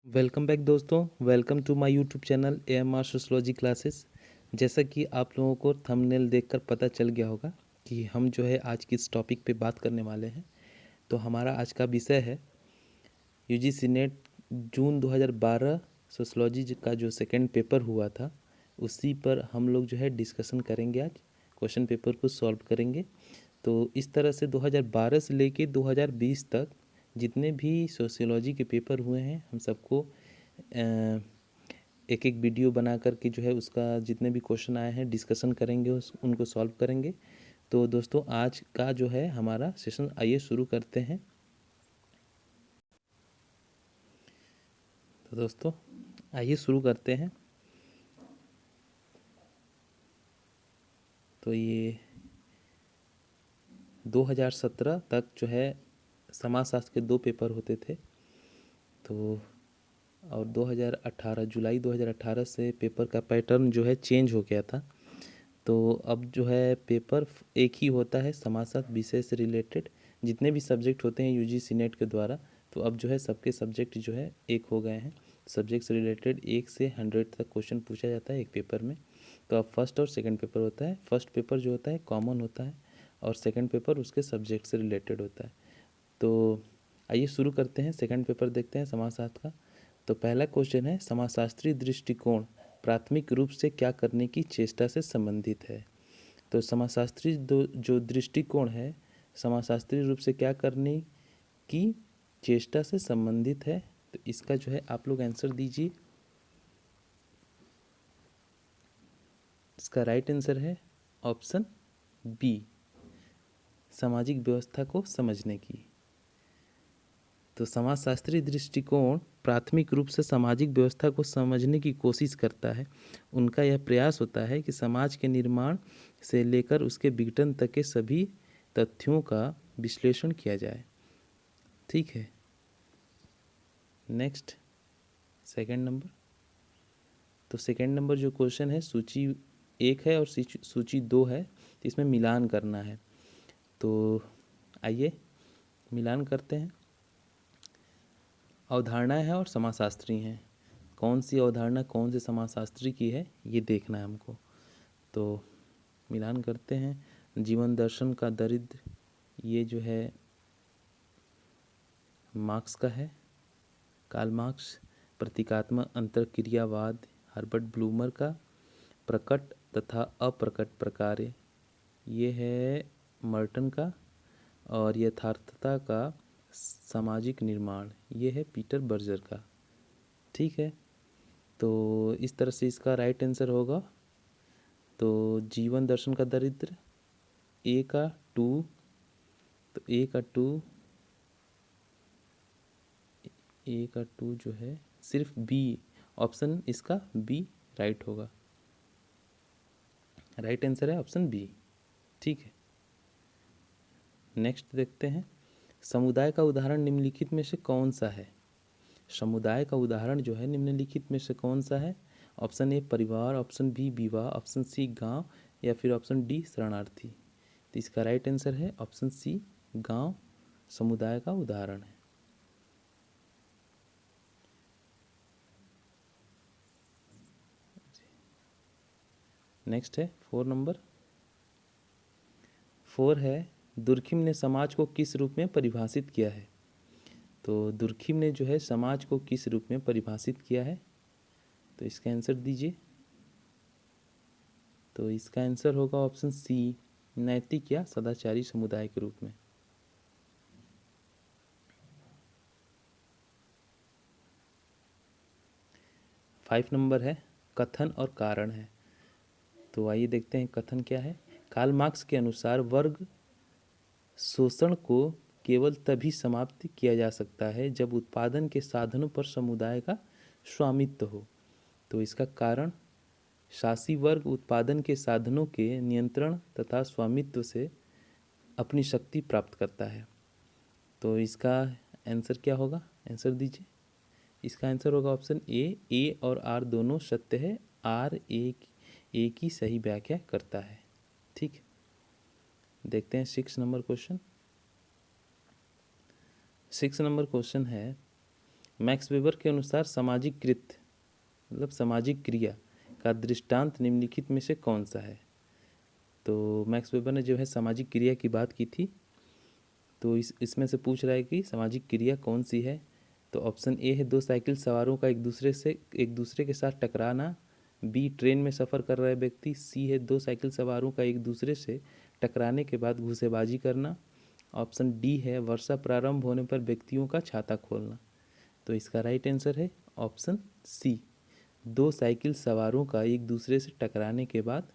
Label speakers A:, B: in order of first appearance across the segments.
A: Welcome back दोस्तों। Welcome to my YouTube channel AMR sociology classes. जैसा कि आप लोगों को थंबनेल देखकर पता चल गया होगा कि हम जो है आज किस टॉपिक पे बात करने वाले हैं। तो हमारा आज का विषय है UGC नेट जून 2012 सोशियोलॉजी का जो सेकंड पेपर हुआ था, उसी पर हम लोग जो है डिस्कशन करेंगे। आज क्वेश्चन पेपर को सॉल्व करेंगे। तो इस तरह से 2012 से लेके 2020 तक जितने भी सोशियोलॉजी के पेपर हुए हैं, हम सबको एक एक वीडियो बना करके जो है उसका जितने भी क्वेश्चन आए हैं डिस्कशन करेंगे, उनको सॉल्व करेंगे। तो दोस्तों आज का जो है हमारा सेशन, आइए शुरू करते हैं। तो दोस्तों आइए शुरू करते हैं। तो ये 2017 तक जो है समाजशास्त्र के 2 पेपर होते थे। तो और 2018 जुलाई 2018 से पेपर का पैटर्न जो है चेंज हो गया था। तो अब जो है पेपर एक ही होता है, समाजशास्त्र विषय से रिलेटेड जितने भी सब्जेक्ट होते हैं UGC नेट के द्वारा। तो अब जो है सबके सब्जेक्ट जो है एक हो गए हैं। सब्जेक्ट से रिलेटेड 1 से 100 तक क्वेश्चन पूछा जाता है एक पेपर में। तो अब फर्स्ट और सेकंड पेपर होता है। फर्स्ट पेपर जो होता है कॉमन होता है और सेकंड पेपर उसके सब्जेक्ट से रिलेटेड होता है। तो आइए शुरू करते हैं, सेकंड पेपर देखते हैं समाजशास्त्र का। तो पहला क्वेश्चन है, समाजशास्त्रीय दृष्टिकोण प्राथमिक रूप से क्या करने की चेष्टा से संबंधित है। तो समाजशास्त्री जो दृष्टिकोण है, समाजशास्त्रीय रूप से क्या करने की चेष्टा से संबंधित है। तो इसका जो है आप लोग आंसर दीजिए। इसका राइट आंसर है ऑप्शन बी, सामाजिक व्यवस्था को समझने की। तो समाजशास्त्रीय दृष्टिकोण प्राथमिक रूप से सामाजिक व्यवस्था को समझने की कोशिश करता है। उनका यह प्रयास होता है कि समाज के निर्माण से लेकर उसके विघटन तक के सभी तथ्यों का विश्लेषण किया जाए। ठीक है, नेक्स्ट सेकंड नंबर। तो सेकंड नंबर जो क्वेश्चन है, सूची 1 है और सूची 2 है, तो इसमें मिलान करना है। तो आइए मिलान करते हैं। अवधारणाएं हैं और समाजशास्त्री हैं। कौन सी अवधारणा कौन से समाजशास्त्री की है ये देखना है हमको। तो मिलान करते हैं। जीवन दर्शन का दरिद्र, ये जो है मार्क्स का है। Karl Marx. प्रतीकात्मक अंतरक्रियावाद, हर्बर्ट ब्लूमर का। प्रकट तथा अप्रकट प्रकार्य, ये है मर्टन का। और यथार्थता का सामाजिक निर्माण, ये है पीटर बर्जर का। ठीक है, तो इस तरह से इसका राइट आंसर होगा। तो जीवन दर्शन का दरिद्र ए का 2, तो ए का 2 जो है सिर्फ बी, ऑप्शन इसका बी राइट होगा। राइट आंसर है ऑप्शन बी। ठीक है, नेक्स्ट देखते हैं। समुदाय का उदाहरण निम्नलिखित में से कौन सा है। समुदाय का उदाहरण जो है निम्नलिखित में से कौन सा है। ऑप्शन ए परिवार, ऑप्शन बी विवाह, ऑप्शन सी गांव, या फिर ऑप्शन डी शरणार्थी। तो इसका राइट आंसर है ऑप्शन सी, गांव समुदाय का उदाहरण है। नेक्स्ट है 4 नंबर। 4 है, दुर्खिम ने समाज को किस रूप में परिभाषित किया है। तो दुर्खिम ने जो है समाज को किस रूप में परिभाषित किया है, तो इसका आंसर दीजिए। तो इसका आंसर होगा ऑप्शन सी, नैतिक या सदाचारी समुदाय के रूप में। फाइव नंबर है, कथन और कारण है। तो आइए देखते हैं कथन क्या है। कार्ल मार्क्स के अनुसार वर्ग शोषण को केवल तभी समाप्त किया जा सकता है जब उत्पादन के साधनों पर समुदाय का स्वामित्व हो। तो इसका कारण, शासी वर्ग उत्पादन के साधनों के नियंत्रण तथा स्वामित्व से अपनी शक्ति प्राप्त करता है। तो इसका आंसर क्या होगा, आंसर दीजिए। इसका आंसर होगा ऑप्शन ए और आर दोनों सत्य है। आर ए की सही व्याख्या करता है। ठीक, देखते हैं 6 नंबर क्वेश्चन। 6 नंबर क्वेश्चन है, मैक्स वेबर के अनुसार सामाजिक कृत्य मतलब सामाजिक क्रिया का दृष्टांत निम्नलिखित में से कौन सा है। तो मैक्स वेबर ने जो है सामाजिक क्रिया की बात की थी, तो इसमें से पूछ रहा है कि सामाजिक क्रिया कौन सी है। तो ऑप्शन ए है दो साइकिल सवारों का एक दूसरे के साथ टकराना, बी ट्रेन में सफ़र कर रहे व्यक्ति, सी है दो साइकिल सवारों का एक दूसरे से टकराने के बाद घूसेबाजी करना, ऑप्शन डी है वर्षा प्रारंभ होने पर व्यक्तियों का छाता खोलना। तो इसका राइट आंसर है ऑप्शन सी, दो साइकिल सवारों का एक दूसरे से टकराने के बाद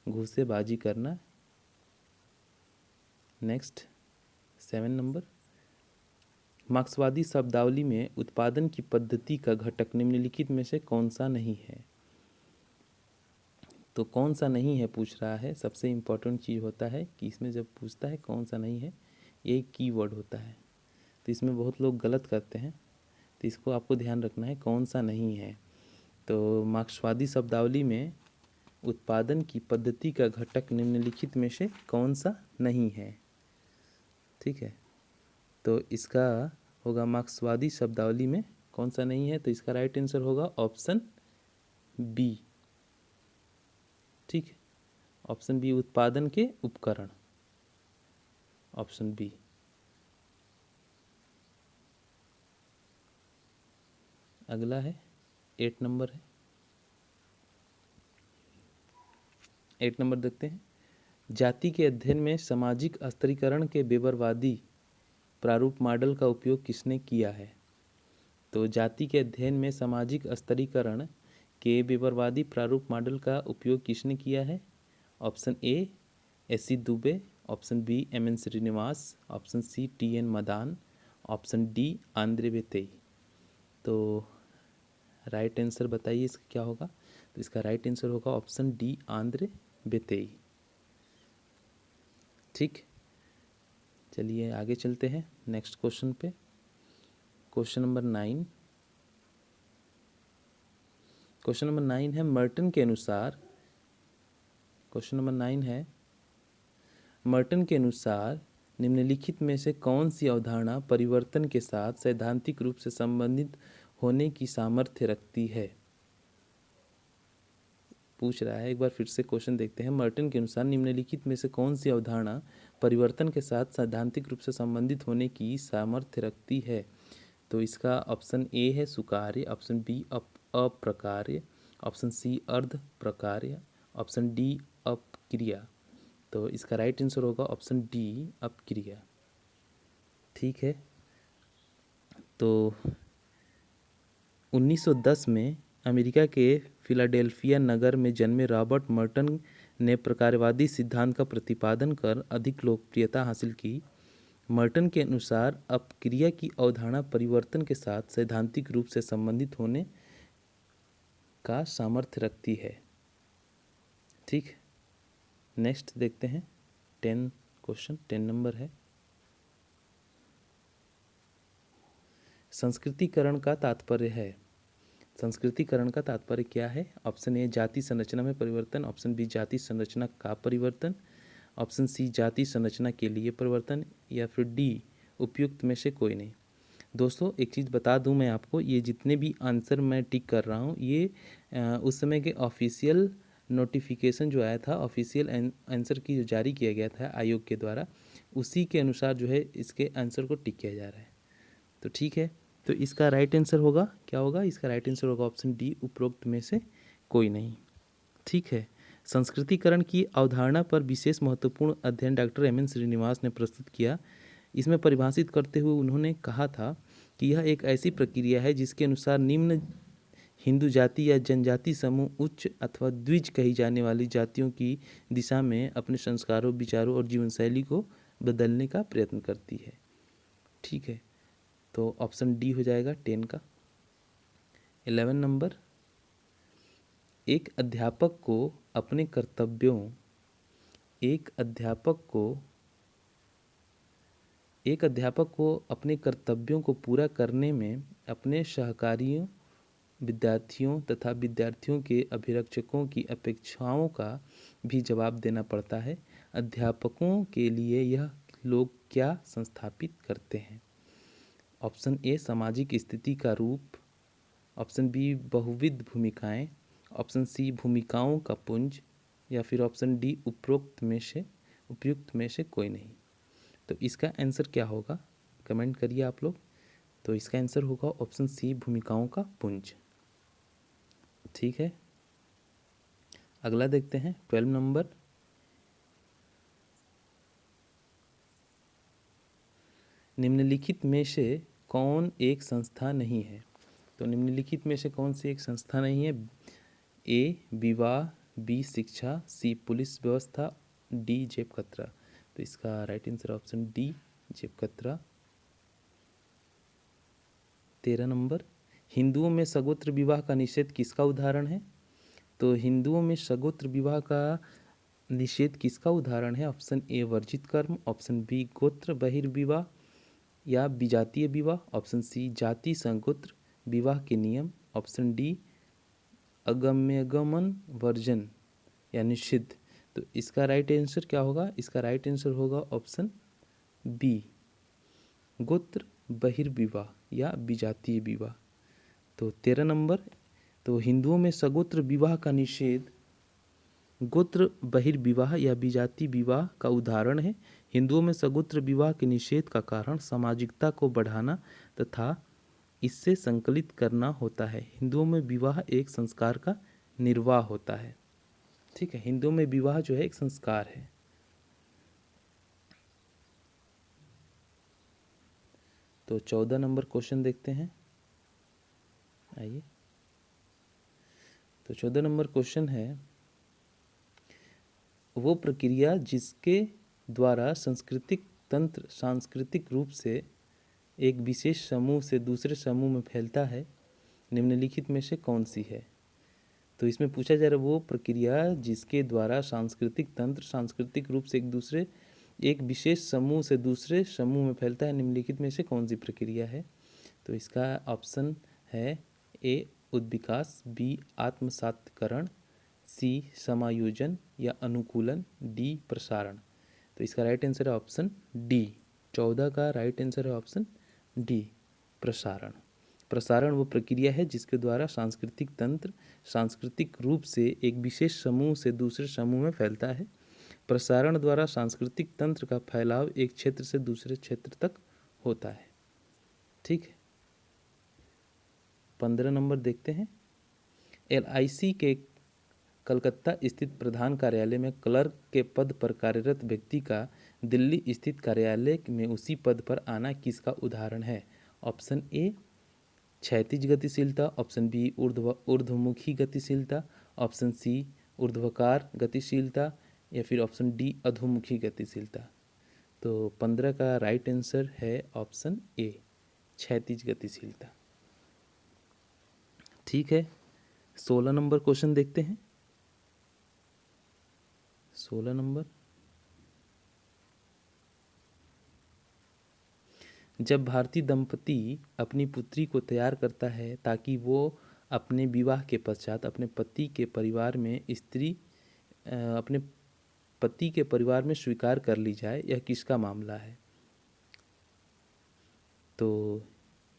A: घूसेबाजी करना। नेक्स्ट 7 नंबर, मार्क्सवादी शब्दावली में उत्पादन की पद्धति का घटक निम्नलिखित में से कौन सा नहीं है। तो कौन सा नहीं है पूछ रहा है। सबसे इम्पोर्टेंट चीज़ होता है कि इसमें जब पूछता है कौन सा नहीं है, ये कीवर्ड होता है। तो इसमें बहुत लोग गलत करते हैं, तो इसको आपको ध्यान रखना है कौन सा नहीं है। तो मार्क्सवादी शब्दावली में उत्पादन की पद्धति का घटक निम्नलिखित में से कौन सा नहीं है। ठीक है, तो इसका होगा मार्क्सवादी शब्दावली में कौन सा नहीं है। तो इसका राइट आंसर होगा ऑप्शन बी। ठीक है, ऑप्शन बी उत्पादन के उपकरण, ऑप्शन बी। अगला है 8 नंबर है। 8 नंबर देखते हैं, जाति के अध्ययन में सामाजिक स्तरीकरण के वेबरवादी प्रारूप मॉडल का उपयोग किसने किया है। तो जाति के अध्ययन में सामाजिक स्तरीकरण के वेबरवादी प्रारूप मॉडल का उपयोग किसने किया है। Option A S C. Dube, option B M N. Srinivas, option C T N. Madan, option D Andre Beteille. तो राइट आंसर बताइए इसका क्या होगा। तो इसका राइट आंसर होगा ऑप्शन डी आंद्रे बेतेई। ठीक, चलिए आगे चलते हैं नेक्स्ट क्वेश्चन पे। Question number 9। क्वेश्चन नंबर 9 है मर्टन के अनुसार, क्वेश्चन नंबर 9 है मर्टन के अनुसार निम्नलिखित में से कौन सी अवधारणा परिवर्तन के साथ सैद्धांतिक रूप से संबंधित होने की सामर्थ्य रखती है। पूछ रहा है, एक बार फिर से क्वेश्चन देखते हैं। मर्टन के अनुसार निम्नलिखित में से कौन सी अवधारणा परिवर्तन के साथ सैद्धांतिक रूप से संबंधित होने की सामर्थ्य रखती है। तो इसका ऑप्शन ए है स्वीकार्य, ऑप्शन बी अप्रकार्य, ऑप्शन सी अर्ध प्रकार्य, ऑप्शन डी अपक्रिया। तो इसका राइट आंसर होगा ऑप्शन डी अपक्रिया। ठीक है, तो 1910 में अमेरिका के फिलाडेल्फिया नगर में जन्मे रॉबर्ट मर्टन ने प्रकारवादी सिद्धांत का प्रतिपादन कर अधिक लोकप्रियता हासिल की। मर्टन के अनुसार अपक्रिया की अवधारणा परिवर्तन के साथ सैद्धांतिक रूप से संबंधित होने का सामर्थ्य रखती है। ठीक, नेक्स्ट देखते हैं 10 क्वेश्चन, 10 नंबर है, संस्कृतिकरण का तात्पर्य है। संस्कृतिकरण का तात्पर्य क्या है। ऑप्शन ए जाति संरचना में परिवर्तन, ऑप्शन बी जाति संरचना का परिवर्तन, ऑप्शन सी जाति संरचना के लिए परिवर्तन, या फिर डी उपयुक्त में से कोई नहीं। दोस्तों एक चीज़ बता दूं मैं आपको, ये जितने भी आंसर मैं टिक कर रहा हूँ ये उस समय के ऑफिशियल नोटिफिकेशन जो आया था, ऑफिशियल आंसर की जो जारी किया गया था आयोग के द्वारा, उसी के अनुसार जो है इसके आंसर को टिक किया जा रहा है। तो ठीक है, तो इसका राइट आंसर होगा क्या होगा। इसका राइट आंसर होगा ऑप्शन डी उपरोक्त में से कोई नहीं। ठीक है, संस्कृतिकरण की अवधारणा पर विशेष महत्वपूर्ण अध्ययन डॉक्टर एम.एन. श्रीनिवास ने प्रस्तुत किया। इसमें परिभाषित करते हुए उन्होंने कहा था कि यह एक ऐसी प्रक्रिया है जिसके अनुसार निम्न हिंदू जाति या जनजाति समूह उच्च अथवा द्विज कही जाने वाली जातियों की दिशा में अपने संस्कारों, विचारों और जीवनशैली को बदलने का प्रयत्न करती है। ठीक है, तो ऑप्शन डी हो जाएगा 10 का। 11 नंबर, एक अध्यापक को अपने कर्तव्यों को पूरा करने में अपने सहकारियों, विद्यार्थियों तथा विद्यार्थियों के अभिरक्षकों की अपेक्षाओं का भी जवाब देना पड़ता है। अध्यापकों के लिए यह लोग क्या संस्थापित करते हैं। ऑप्शन ए सामाजिक स्थिति का रूप, ऑप्शन बी बहुविध भूमिकाएं, ऑप्शन सी भूमिकाओं का पुंज, या फिर ऑप्शन डी उपयुक्त में से कोई नहीं। तो इसका आंसर क्या होगा, कमेंट करिए आप लोग। तो इसका आंसर होगा ऑप्शन सी भूमिकाओं का पुंज। ठीक है, अगला देखते हैं 12 नंबर। निम्नलिखित में से कौन एक संस्था नहीं है। तो निम्नलिखित में से कौन सी एक संस्था नहीं है। ए विवाह, बी शिक्षा, सी पुलिस व्यवस्था, डी जेब कतरा। तो इसका राइट आंसर ऑप्शन डी जेब कतरा। 13 नंबर, हिंदुओं में सगोत्र विवाह का निषेध किसका उदाहरण है। तो हिंदुओं में सगोत्र विवाह का निषेध किसका उदाहरण है। ऑप्शन ए वर्जित कर्म, ऑप्शन बी गोत्र बहिर्विवाह या विजातीय विवाह, ऑप्शन सी जाति संगोत्र विवाह के नियम, ऑप्शन डी अगम्यगमन वर्जन या निषिद्ध। तो इसका राइट आंसर क्या होगा, इसका राइट आंसर होगा ऑप्शन बी गोत्र बहिर्विवाह या विजातीय विवाह। तो 13 नंबर, तो हिंदुओं में सगोत्र विवाह का निषेध गोत्र बहिर्विवाह या विजातीय विवाह का उदाहरण है। हिंदुओं में सगोत्र विवाह के निषेध का कारण सामाजिकता को बढ़ाना तथा इससे संकलित करना होता है। हिंदुओं में विवाह एक संस्कार का निर्वाह होता है। ठीक है, हिंदुओं में विवाह जो है एक संस्कार है। तो 14 नंबर क्वेश्चन देखते हैं, आइए। तो 14 नंबर क्वेश्चन है, वो प्रक्रिया जिसके द्वारा सांस्कृतिक रूप से एक विशेष समूह से दूसरे समूह में फैलता है, निम्नलिखित में से कौन सी है। तो इसमें पूछा जा रहा है वो प्रक्रिया जिसके द्वारा सांस्कृतिक रूप से एक विशेष समूह से दूसरे समूह में फैलता है, निम्नलिखित में से कौन सी प्रक्रिया है। तो इसका ऑप्शन है ए उद्विकास, बी आत्मसात्करण, सी समायोजन या अनुकूलन, डी प्रसारण। तो इसका राइट आंसर है ऑप्शन डी। 14 का राइट आंसर है ऑप्शन डी प्रसारण। प्रसारण वो प्रक्रिया है जिसके द्वारा सांस्कृतिक रूप से एक विशेष समूह से दूसरे समूह में फैलता है। प्रसारण द्वारा सांस्कृतिक तंत्र का फैलाव एक क्षेत्र से दूसरे क्षेत्र तक होता है। ठीक है, 15 नंबर देखते हैं। LIC के कलकत्ता स्थित प्रधान कार्यालय में क्लर्क के पद पर कार्यरत व्यक्ति का दिल्ली स्थित कार्यालय में उसी पद पर आना किसका उदाहरण है। ऑप्शन ए क्षैतिज गतिशीलता, ऑप्शन बी ऊर्ध्वमुखी गतिशीलता, ऑप्शन सी ऊर्ध्वकार गतिशीलता या फिर ऑप्शन डी अधोमुखी गतिशीलता। तो 15 का राइट आंसर है ऑप्शन ए क्षैतिज गतिशीलता। ठीक है, 16 नंबर क्वेश्चन देखते हैं। 16 नंबर, जब भारतीय दंपति अपनी पुत्री को तैयार करता है ताकि वो अपने विवाह के पश्चात अपने पति के परिवार में स्वीकार कर ली जाए, यह किसका मामला है। तो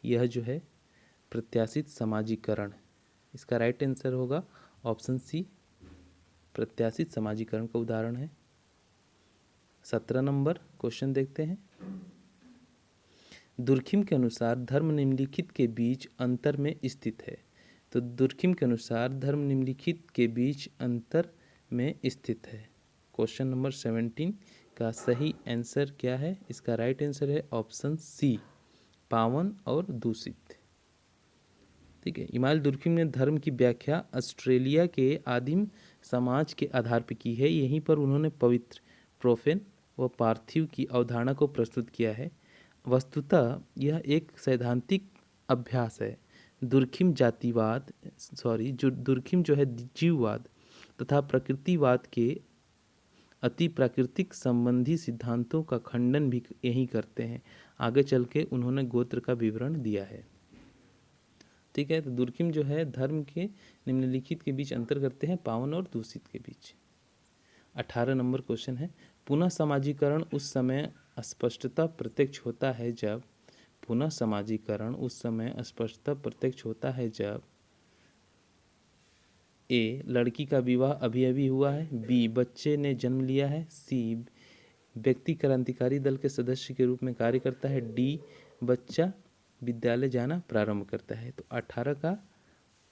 A: यह जो है प्रत्याशित समाजीकरण, इसका राइट आंसर होगा ऑप्शन सी प्रत्याशित समाजीकरण का उदाहरण है। 17 नंबर क्वेश्चन देखते हैं। दुर्खिम के अनुसार धर्म निम्नलिखित के बीच अंतर में स्थित है। तो दुर्खिम के अनुसार धर्म निम्नलिखित के बीच अंतर में स्थित है। क्वेश्चन नंबर 17 का सही आंसर क्या है, इसका राइट आंसर है ऑप्शन सी पावन और दूषित। ठीक है, इमाल दुर्खिम ने धर्म की व्याख्या ऑस्ट्रेलिया के आदिम समाज के आधार पर की है। यहीं पर उन्होंने पवित्र, प्रोफेन व पार्थिव की अवधारणा को प्रस्तुत किया है। वस्तुतः यह एक सैद्धांतिक अभ्यास है। दुर्खिम जो है जीववाद तथा प्रकृतिवाद के अति प्राकृतिक संबंधी सिद्धांतों का खंडन भी यही करते हैं। आगे चल के उन्होंने गोत्र का विवरण दिया है। ठीक है, तो दुर्खिम जो है धर्म के निम्नलिखित के बीच अंतर करते हैं, पावन और दूषित के बीच। 18 नंबर क्वेश्चन है, पुनः समाजीकरण उस समय स्पष्टता प्रत्यक्ष होता है जब पुनः समाजीकरण उस समय स्पष्टतः प्रत्यक्ष होता है जब ए लड़की का विवाह अभी अभी हुआ है, बी बच्चे ने जन्म लिया है, सी व्यक्ति क्रांतिकारी दल के सदस्य के रूप में कार्य करता है, डी बच्चा विद्यालय जाना प्रारंभ करता है। तो 18 का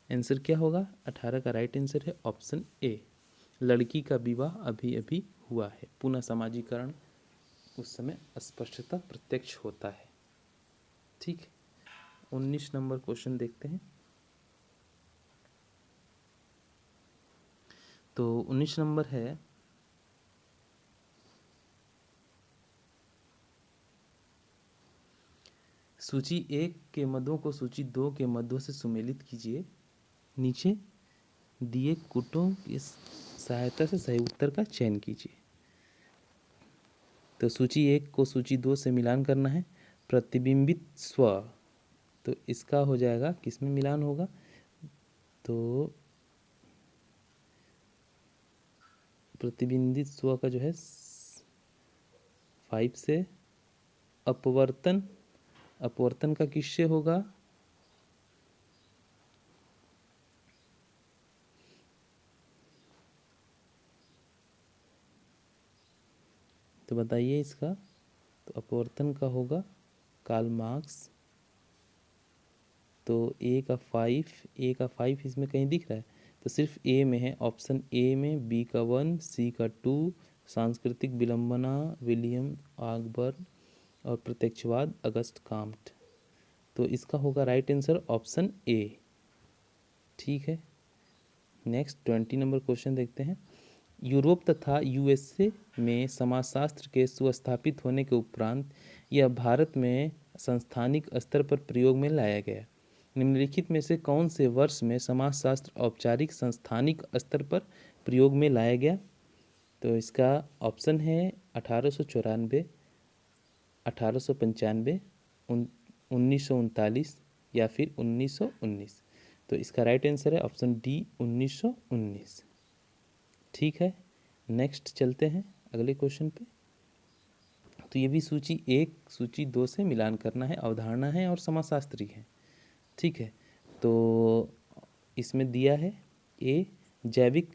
A: आंसर क्या होगा? 18 का राइट आंसर है ऑप्शन ए, लड़की का विवाह अभी अभी हुआ है। पुनः समाजीकरण उस समय स्पष्टतः प्रत्यक्ष होता है। ठीक, 19 नंबर क्वेश्चन देखते हैं। तो 19 नंबर है, सूची 1 के मदों को सूची 2 के मदों से सुमेलित कीजिए, नीचे दिए कुटों की सहायता से सही उत्तर का चयन कीजिए। तो सूची 1 को सूची 2 से मिलान करना है, प्रतिबिंबित स्व, तो इसका हो जाएगा, किसमें मिलान होगा? तो प्रतिबिंबित स्व का जो है 5 से, अपवर्तन, अपवर्तन का किससे होगा? तो बताइए इसका। तो अपवर्तन का होगा कार्ल मार्क्स। तो ए का 5 इसमें कहीं दिख रहा है? तो सिर्फ ए में है, ऑप्शन ए में, बी का 1, सी का 2, सांस्कृतिक विलंबना विलियम आगबर्न और प्रत्यक्षवाद अगस्ट काम्ट। तो इसका होगा राइट आंसर ऑप्शन ए। ठीक है, नेक्स्ट 20 नंबर क्वेश्चन देखते हैं। यूरोप तथा यूएसए में समाजशास्त्र के सुस्थापित होने के उपरांत यह भारत में संस्थानिक स्तर पर प्रयोग में लाया गया। निम्नलिखित में से कौन से वर्ष में समाजशास्त्र औपचारिक संस्थानिक स्तर पर प्रयोग में लाया गया? तो इसका ऑप्शन है 1894, 1895, 1939 या फिर 1919। तो इसका राइट आंसर है ऑप्शन डी, 1919। ठीक है, नेक्स्ट चलते हैं अगले क्वेश्चन पे। तो ये भी सूची 1 सूची 2 से मिलान करना है, अवधारणा है और समाजशास्त्री है। ठीक है, तो इसमें दिया है ए जैविक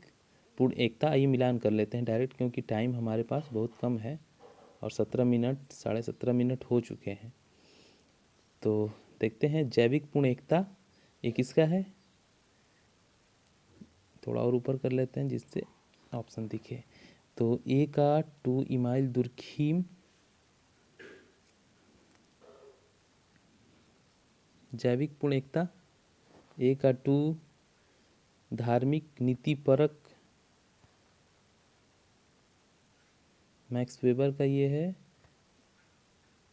A: पूर्ण एकता। आइए मिलान कर लेते हैं डायरेक्ट, क्योंकि टाइम हमारे पास बहुत कम है और 17 मिनट 17.5 मिनट हो चुके हैं। तो देखते हैं, जैविक पूर्ण एकता ये किसका है? थोड़ा और ऊपर कर लेते हैं जिससे ऑप्शन दिखे। तो ए का 2 इमाइल दुर्खीम, जैविक पूर्ण एकता। ए का 2 धार्मिक नीतिपरक, मैक्स वेबर का ये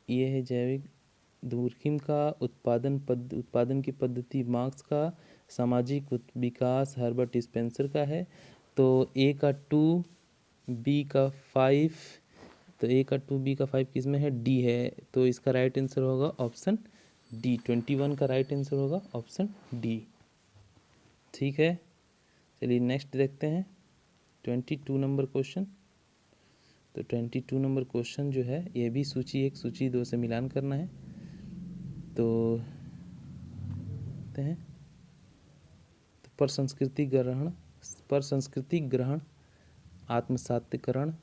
A: है जैविक। दुर्खीम का उत्पादन की पद्धति, मार्क्स का सामाजिक विकास, हर्बर्ट स्पेंसर का है। तो ए का 2 बी का 5, तो ए का 2 बी का 5 किस में है? डी है। तो इसका राइट आंसर होगा ऑप्शन डी, 21 का राइट आंसर होगा ऑप्शन डी। ठीक है, चलिए नेक्स्ट देखते हैं 22 नंबर क्वेश्चन। तो 22 नंबर क्वेश्चन जो है, ये भी सूची 1 सूची 2 से मिलान करना है। तो देखते हैं, तो पर संस्कृति ग्रहण, आत्मसात्यकरण,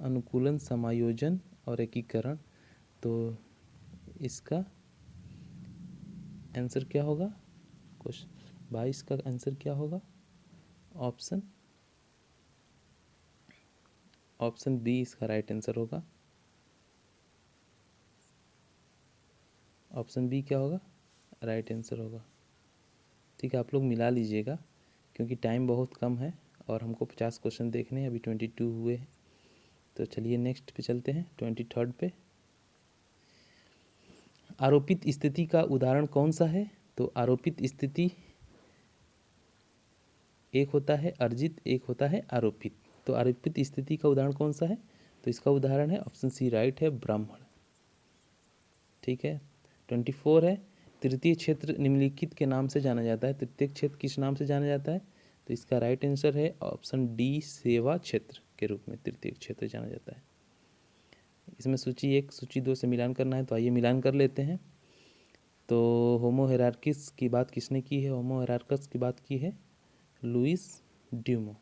A: अनुकूलन, समायोजन और एकीकरण। तो इसका आंसर क्या होगा? क्वेश्चन 22 का आंसर क्या होगा? ऑप्शन बी इसका राइट आंसर होगा। ऑप्शन बी क्या होगा? राइट आंसर होगा। ठीक है, आप लोग मिला लीजिएगा क्योंकि टाइम बहुत कम है और हमको 50 क्वेश्चन देखने हैं, अभी 22 हुए हैं। तो चलिए नेक्स्ट पे चलते हैं, 23rd पे। आरोपित स्थिति का उदाहरण कौन सा है? तो आरोपित स्थिति एक होता है अर्जित, एक होता है आरोपित। तो आरोपित स्थिति का उदाहरण कौन सा है? तो इसका उदाहरण है ऑप्शन सी, राइट है, ब्राह्मण। ठीक है, 24 है, तृतीय क्षेत्र निम्नलिखित के नाम से जाना जाता है। तृतीय क्षेत्र किस नाम से जाना जाता है? तो इसका राइट आंसर है ऑप्शन डी, सेवा क्षेत्र के रूप में तृतीय क्षेत्र जाना जाता है। इसमें सूची 1 सूची 2 से मिलान करना है, तो आइए मिलान कर लेते हैं। तो होमो हेरार्किस की बात किसने की है? होमो हेरार्कस की बात की है लुइस ड्यूमो।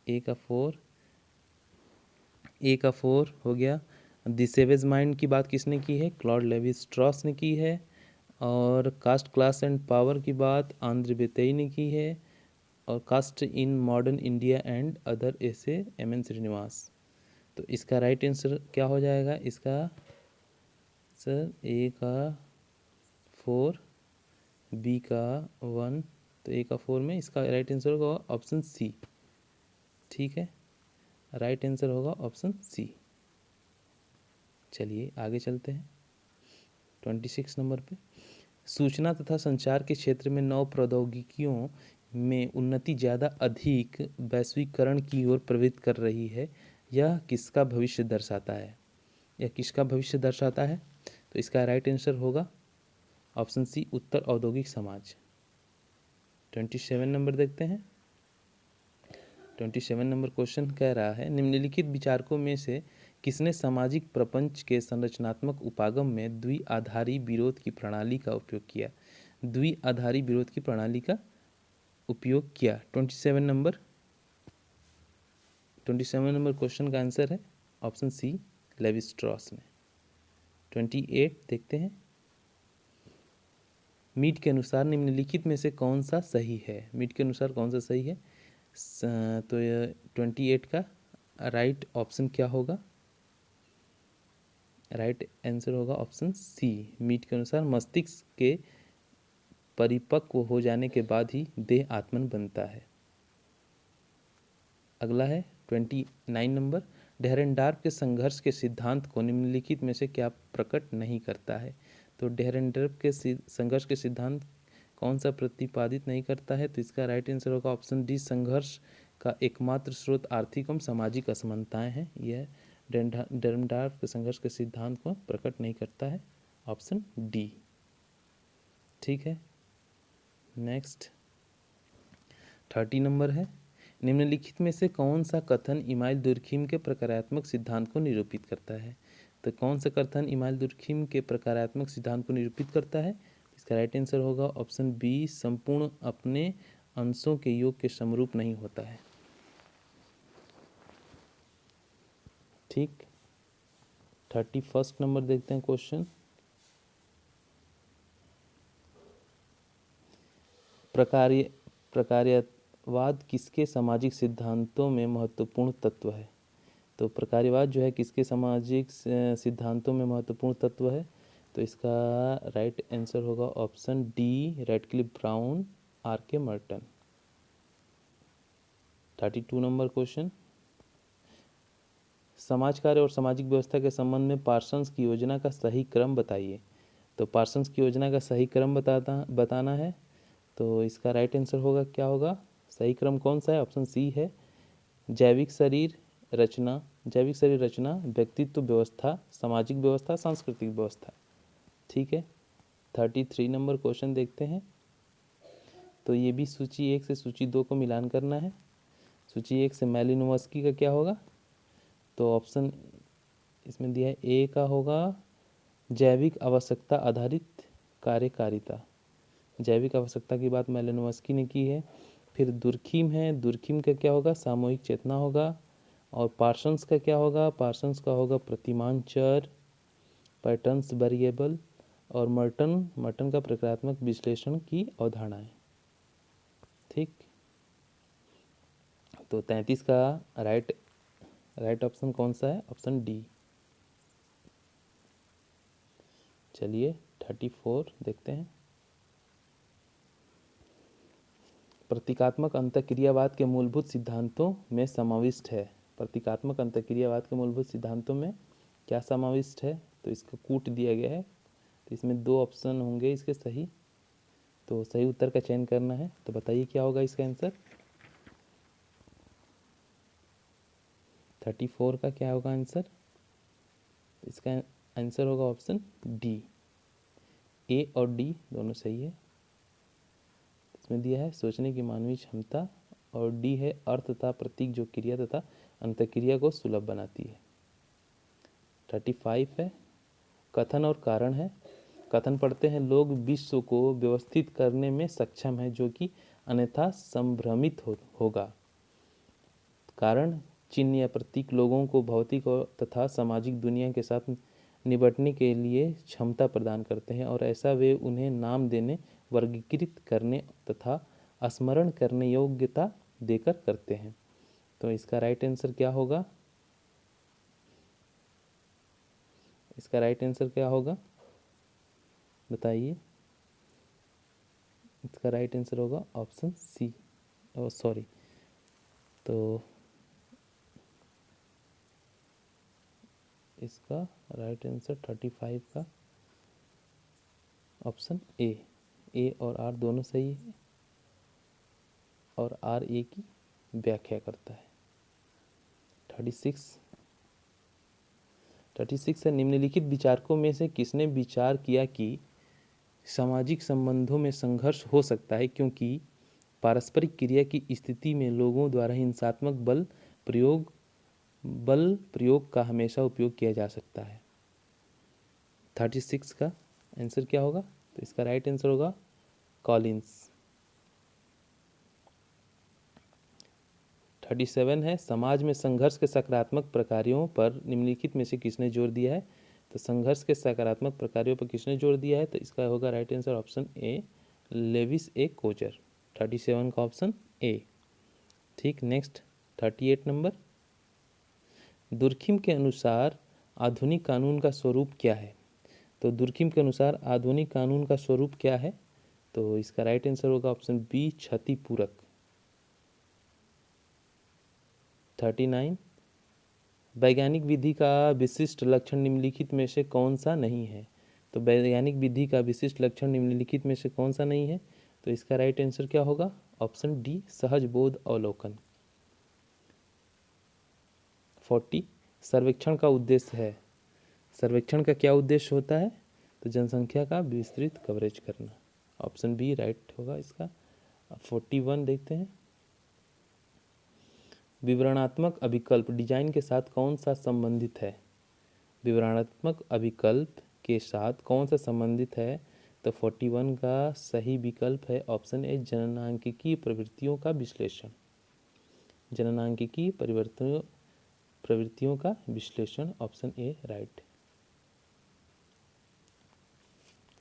A: ए का फोर हो गया। द सेवेज माइंड की बात किसने की है? क्लॉड लेवी स्ट्रॉस ने की है। और कास्ट क्लास एंड पावर की बात आंद्रे बेतेई ने की है। और caste in modern India and other ऐसे एम.एन. श्रीनिवास। तो इसका राइट आंसर क्या हो जाएगा? इसका सर ए का 4, बी का 1, तो ए का 4 में इसका राइट आंसर होगा ऑप्शन सी। ठीक है, राइट आंसर होगा ऑप्शन सी। चलिए आगे चलते हैं 26 नंबर पे। सूचना तथा संचार के क्षेत्र में नव प्रौद्योगिकियों में उन्नति ज़्यादा अधिक वैश्वीकरण की ओर प्रवृत्त कर रही है। यह किसका भविष्य दर्शाता है? यह किसका भविष्य दर्शाता है? तो इसका राइट आंसर होगा ऑप्शन सी, उत्तर औद्योगिक समाज। 27 नंबर देखते हैं। 27 नंबर क्वेश्चन कह रहा है, निम्नलिखित विचारकों में से किसने सामाजिक प्रपंच के संरचनात्मक उपागम में द्विआधारी विरोध की प्रणाली का उपयोग किया? द्विआधारी विरोध की प्रणाली का उपयोग किया। 27 नंबर क्वेश्चन का आंसर है ऑप्शन सी, लेवी स्ट्रॉस ने। 28 देखते हैं। मीट के अनुसार निम्नलिखित में से कौन सा सही है? मीट के अनुसार कौन सा सही है? तो 28 का राइट ऑप्शन क्या होगा? राइट आंसर होगा ऑप्शन सी। मीट के अनुसार मस्तिष्क के परिपक्व हो जाने के बाद ही देह आत्मन बनता है। अगला है 29 नंबर। डेरेनडार्फ के संघर्ष के सिद्धांत को निम्नलिखित में से क्या प्रकट नहीं करता है? तो डेरेनडार्फ के संघर्ष के सिद्धांत कौन सा प्रतिपादित नहीं करता है? तो इसका राइट आंसर होगा ऑप्शन डी, संघर्ष का एकमात्र स्रोत आर्थिक एवं सामाजिक असमानताएं हैं। यह डेरेनडार्फ के संघर्ष के सिद्धांत को प्रकट नहीं करता है, ऑप्शन डी। ठीक है, नेक्स्ट 30 नंबर है। निम्नलिखित में से कौन सा कथन इमाइल दुर्खिम के प्रकारात्मक सिद्धांत को निरूपित करता है? तो कौन सा कथन इमाइल दुर्खिम के प्रकारात्मक सिद्धांत को निरूपित करता है? इसका राइट आंसर होगा ऑप्शन बी, संपूर्ण अपने अंशों के योग के समरूप नहीं होता है। ठीक, 31 नंबर देखते हैं क्वेश्चन। प्रकार्यवाद किसके सामाजिक सिद्धांतों में महत्वपूर्ण तत्व है? तो प्रकार्यवाद जो है किसके सामाजिक सिद्धांतों में महत्वपूर्ण तत्व है? तो इसका राइट आंसर होगा option D, Radcliffe Brown, R K. Merton. 32 number question. समाज कार्य और सामाजिक व्यवस्था के संबंध में पार्सन्स की योजना का सही क्रम बताइए। तो पार्सन्स की योजना का सही क्रम बताना है। तो इसका राइट आंसर होगा, क्या होगा? सही क्रम कौन सा है? ऑप्शन सी है, जैविक शरीर रचना, व्यक्तित्व व्यवस्था, सामाजिक व्यवस्था, सांस्कृतिक व्यवस्था। ठीक है, 33 नंबर क्वेश्चन देखते हैं। तो ये भी सूची 1 से सूची 2 को मिलान करना है। सूची 1 से मैलिनोवस्की का क्या होगा? तो ऑप्शन इसमें दिया है, ए का होगा जैविक आवश्यकता आधारित कार्यकारिता। जैविक आवश्यकता की बात मैलिनोवस्की ने की है। फिर दुर्खिम है, दुर्खिम का क्या होगा? सामूहिक चेतना होगा। और पार्सन्स का क्या होगा? पार्सन्स का होगा प्रतिमान चर, पैटर्न्स वेरिएबल। और मर्टन का प्रक्रियात्मक विश्लेषण की अवधारणाएं। ठीक, तो 33 का राइट ऑप्शन कौन सा है? Option D. चलिए 34 देखते हैं। प्रतीकात्मक अंतःक्रियावाद के मूलभूत सिद्धांतों में समाविष्ट है। प्रतीकात्मक अंतःक्रियावाद के मूलभूत सिद्धांतों में क्या समाविष्ट है? तो इसका कूट दिया गया है। तो इसमें 2 ऑप्शन होंगे इसके सही, तो सही उत्तर का चयन करना है। तो बताइए क्या होगा इसका आंसर? 34 का क्या होगा आंसर? इसका आंसर होगा ऑप्शन डी। ए और डी दोनों सही है। इसमें दिया है सोचने की मानवीय क्षमता, और डी है अर्थ तथा प्रतीक जो क्रिया तथा अंतःक्रिया को सुलभ बनाती है। 35 है, कथन और कारण है। कथन पढ़ते हैं, लोग विश्व को व्यवस्थित करने में सक्षम है जो कि अन्यथा संभ्रमित होगा। कारण चिन्ह या प्रतीक लोगों को भौतिक और तथा सामाजिक दुनिया के साथ निपटने के लिए क्षमता प्रदान करते हैं और ऐसा वे उन्हें नाम देने, वर्गीकृत करने तथा स्मरण करने योग्यता देकर करते हैं। तो इसका राइट आंसर क्या होगा? इसका राइट आंसर क्या होगा बताइए? इसका राइट आंसर होगा ऑप्शन सी। सॉरी, तो इसका राइट आंसर 35 का ऑप्शन ए और आर दोनों सही है और आर ए की व्याख्या करता है। 36 है, निम्नलिखित विचारकों में से किसने विचार किया कि सामाजिक संबंधों में संघर्ष हो सकता है क्योंकि पारस्परिक क्रिया की स्थिति में लोगों द्वारा हिंसात्मक बल प्रयोग का हमेशा उपयोग किया जा सकता है। 36 का आंसर क्या होगा? तो इसका राइट आंसर होगा कॉलिंस। 37 है, समाज में संघर्ष के सकारात्मक प्रकारों पर निम्नलिखित में से किसने जोर दिया है? तो संघर्ष के सकारात्मक प्रकारों पर किसने जोर दिया है? तो इसका होगा right answer option A, Lewis A Coser. 37 का ऑप्शन ए। ठीक, नेक्स्ट 38 नंबर, दुर्खिम के अनुसार आधुनिक कानून का स्वरूप क्या है? तो दुर्खिम के अनुसार आधुनिक कानून का स्वरूप क्या है? तो इसका राइट आंसर होगा ऑप्शन बी, क्षतिपूरक। 39, वैज्ञानिक विधि का विशिष्ट लक्षण निम्नलिखित में से कौन सा नहीं है? तो वैज्ञानिक विधि का विशिष्ट लक्षण निम्नलिखित में से कौन सा नहीं है? तो इसका राइट आंसर क्या होगा? ऑप्शन डी, सहज बोध अवलोकन। 40, सर्वेक्षण का उद्देश्य है। सर्वेक्षण का क्या उद्देश्य होता है? तो जनसंख्या का विस्तृत कवरेज करना। ऑप्शन बी राइट होगा इसका। 41 देखते हैं, विवरणात्मक अभिकल्प डिजाइन के साथ कौन सा संबंधित है? विवरणात्मक अभिकल्प के साथ कौन सा संबंधित है? तो 41 का सही विकल्प है ऑप्शन ए, जननांकिकीय प्रवृत्तियों का विश्लेषण। जननांकिकीय प्रवृत्तियों का विश्लेषण, ऑप्शन ए राइट।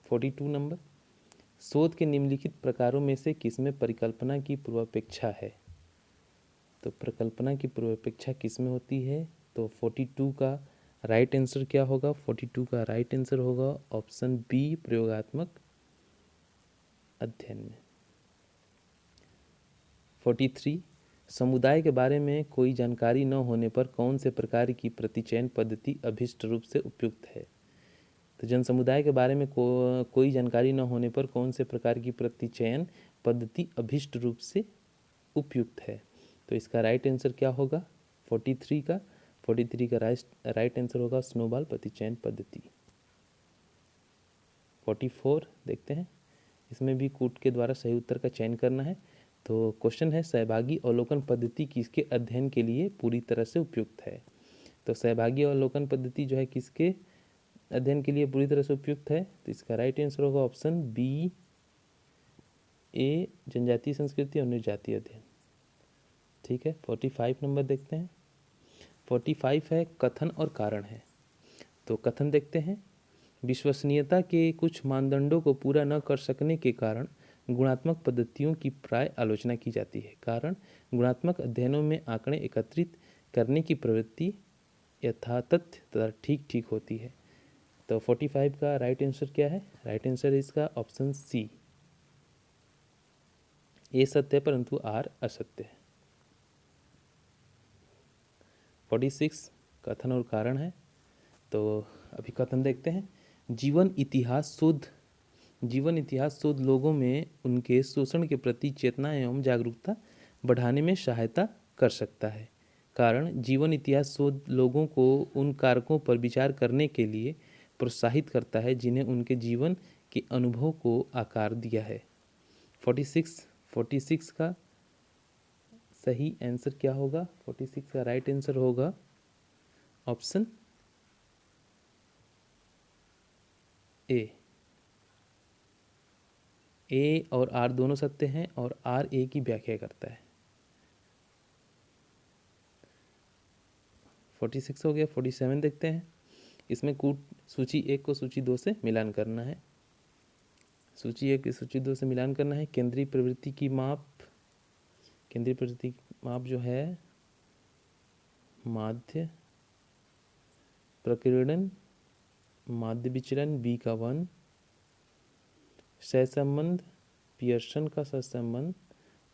A: 42 नंबर, शोध के निम्नलिखित प्रकारों में से किसमें परिकल्पना की पूर्वापेक्षा है? तो परिकल्पना की पूर्वापेक्षा किसमें होती है? तो 42 का राइट आंसर क्या होगा? 42 का राइट आंसर होगा ऑप्शन बी, प्रयोगात्मक अध्ययन में। 43, समुदाय के बारे में कोई जानकारी न होने पर कौन से प्रकार की प्रतिचयन पद्धति अभिष्ट रूप से उपयुक्त है? तो जन समुदाय के बारे में कोई जानकारी न होने पर कौन से प्रकार की प्रतिचयन पद्धति अभिष्ट रूप से उपयुक्त है? तो इसका राइट आंसर क्या होगा? 43 का राइट आंसर होगा स्नोबॉल प्रतिचयन पद्धति। 44 देखते हैं, इसमें भी कूट के द्वारा सही उत्तर का चयन करना है। तो क्वेश्चन है, सहभागी अवलोकन पद्धति किसके अध्ययन के लिए पूरी तरह से उपयुक्त है? तो सहभागी अवलोकन पद्धति जो है किसके अध्ययन के लिए पूरी तरह से उपयुक्त है? तो इसका राइट आंसर होगा ऑप्शन बी ए, जनजातीय संस्कृति और निर्जातीय अध्ययन। ठीक है, 45 नंबर देखते हैं। 45 है, कथन और कारण है। तो कथन देखते हैं, विश्वसनीयता के कुछ मानदंडों को पूरा न कर सकने के कारण गुणात्मक पद्धतियों की प्राय आलोचना की जाती है। कारण गुणात्मक अध्ययनों में आंकड़े एकत्रित करने की प्रवृत्ति यथातथ्य तथा ठीक होती है। तो 45 का राइट आंसर क्या है? राइट आंसर इसका ऑप्शन सी, ए सत्य है परंतु आर असत्य है। 46 कथन और कारण है। तो अभी कथन देखते हैं, जीवन इतिहास शोध लोगों में उनके शोषण के प्रति चेतना एवं जागरूकता बढ़ाने में सहायता कर सकता है। कारण जीवन इतिहास शोध लोगों को उन कारकों पर विचार करने के लिए प्रोत्साहित करता है जिन्हें उनके जीवन के अनुभव को आकार दिया है। 46 का सही आंसर क्या होगा? 46 का राइट आंसर होगा ऑप्शन ए, ए और आर दोनों सत्य हैं और आर ए की व्याख्या करता है। 46 हो गया। 47 देखते हैं। इसमें कूट सूची 1 को सूची 2 से मिलान करना है। सूची 1 की सूची 2 से मिलान करना है। केंद्रीय प्रवृत्ति की माप, केंद्रीय प्रवृत्ति की माप जो है माध्य प्रकीर्णन, माध्य विचलन बी का 1, सहसंबंध पियर्सन का सहसंबंध,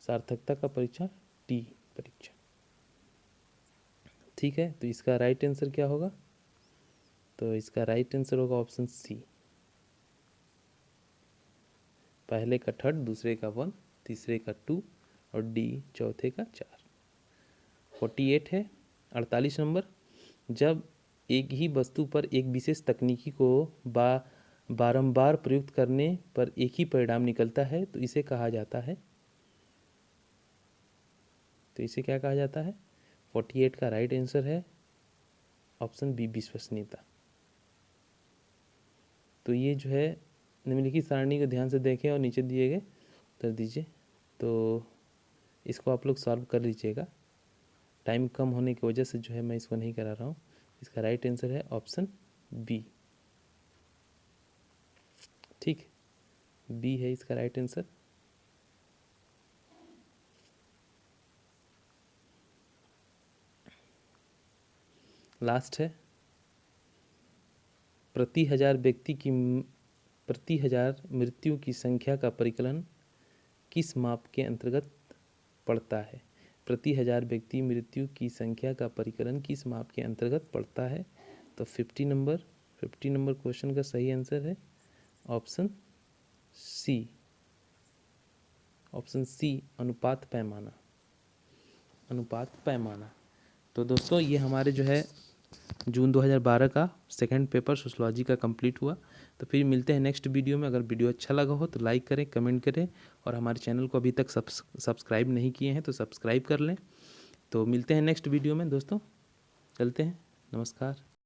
A: सार्थकता का परीक्षण टी परीक्षण। ठीक है, तो इसका राइट आंसर क्या होगा? तो इसका राइट आंसर होगा ऑप्शन सी, पहले का 3, दूसरे का 1, तीसरे का 2 और डी चौथे का 4। 48 है। 48 नंबर, जब एक ही वस्तु पर एक विशेष तकनीकी को बारंबार प्रयुक्त करने पर एक ही परिणाम निकलता है तो इसे कहा जाता है, तो इसे क्या कहा जाता है? 48 का राइट आंसर है ऑप्शन बी, विश्वसनीयता। तो ये जो है निम्नलिखित सारणी को ध्यान से देखें और नीचे दिए गए उत्तर दीजिए। तो इसको आप लोग सॉल्व कर लीजिएगा, टाइम कम होने की वजह से जो है मैं इसको नहीं करा रहा हूँ। इसका राइट आंसर है ऑप्शन बी। ठीक, बी है इसका राइट आंसर। लास्ट है, प्रति हजार मृत्यु की संख्या का परिकलन किस माप के अंतर्गत पड़ता है? प्रति हजार व्यक्ति मृत्यु की संख्या का परिकलन किस माप के अंतर्गत पड़ता है? तो 50 नंबर क्वेश्चन का सही आंसर है ऑप्शन सी, ऑप्शन सी, अनुपात पैमाना, अनुपात पैमाना। तो दोस्तों ये हमारे जो है जून 2012 का सेकंड पेपर सोशलॉजी का कंप्लीट हुआ। तो फिर मिलते हैं नेक्स्ट वीडियो में। अगर वीडियो अच्छा लगा हो तो लाइक करें, कमेंट करें और हमारे चैनल को अभी तक सब्सक्राइब नहीं किए हैं तो सब्सक्राइब कर लें। तो मिलते हैं नेक्स्ट वीडियो में दोस्तों, चलते हैं, नमस्कार।